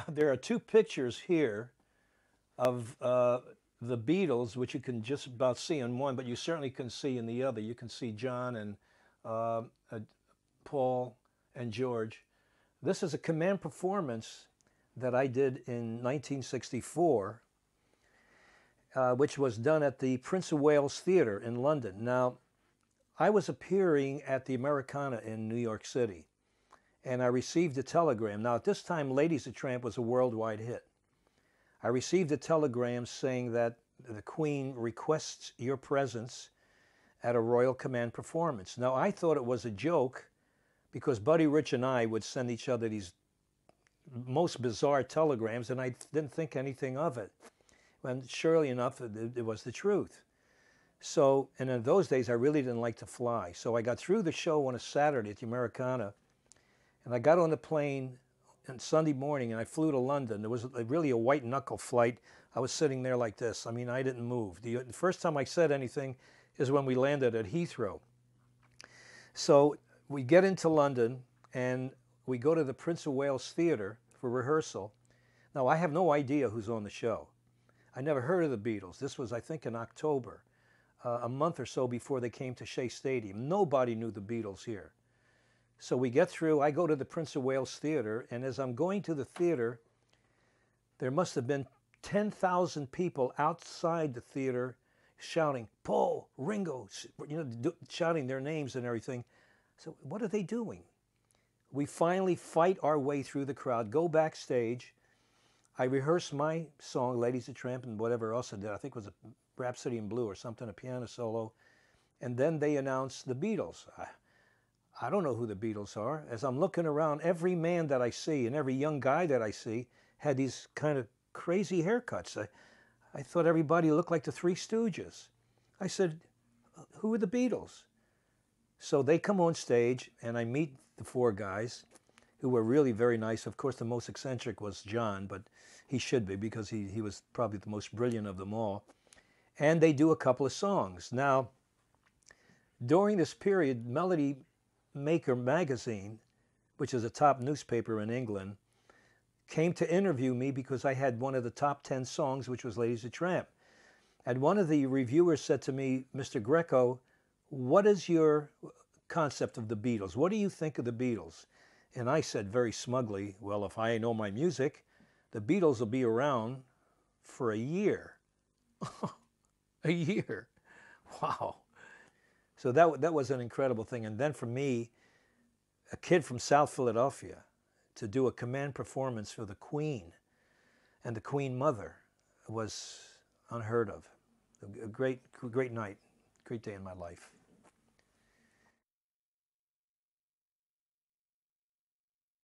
There are two pictures here of the Beatles, which you can just about see in one, but you certainly can see in the other. You can see John and uh, uh, Paul and George. This is a command performance that I did in 1964, which was done at the Prince of Wales Theatre in London. Now, I was appearing at the Americana in New York City, and I received a telegram. Now, at this time, Ladies of Tramp was a worldwide hit. I received a telegram saying that the Queen requests your presence at a Royal Command performance. Now, I thought it was a joke because Buddy Rich and I would send each other these most bizarre telegrams, and I didn't think anything of it. When surely enough, it was the truth. So, and in those days, I really didn't like to fly. So I got through the show on a Saturday at the Americana, and I got on the plane on Sunday morning, and I flew to London. There was really a white knuckle flight. I was sitting there like this. I mean, I didn't move. The first time I said anything is when we landed at Heathrow. So we get into London, and we go to the Prince of Wales Theatre for rehearsal. Now, I have no idea who's on the show. I never heard of the Beatles. This was, I think, in October, a month or so before they came to Shea Stadium. Nobody knew the Beatles here. So we get through. I go to the Prince of Wales Theatre, and as I'm going to the theater, there must have been 10,000 people outside the theater shouting, Paul, Ringo, shouting their names and everything. So what are they doing? We finally fight our way through the crowd, go backstage. I rehearsed my song, Ladies of Tramp, and whatever else I did. I think it was a Rhapsody in Blue or something, a piano solo. And then they announced the Beatles. I don't know who the Beatles are. As I'm looking around, every man that I see and every young guy that I see had these kind of crazy haircuts. I thought everybody looked like the Three Stooges. I said, who are the Beatles? So they come on stage, and I meet the four guys who were really very nice. Of course, the most eccentric was John, but he should be because he was probably the most brilliant of them all. And they do a couple of songs. Now, during this period, Melody Maker magazine, which is a top newspaper in England, came to interview me because I had one of the top 10 songs, which was Ladies of Tramp. And one of the reviewers said to me, Mr. Greco, what is your concept of the Beatles? What do you think of the Beatles? And I said very smugly, well, if I know my music, the Beatles will be around for a year. A year. Wow. So that was an incredible thing. And then for me, a kid from South Philadelphia, to do a command performance for the Queen and the Queen Mother was unheard of. A great night, great day in my life.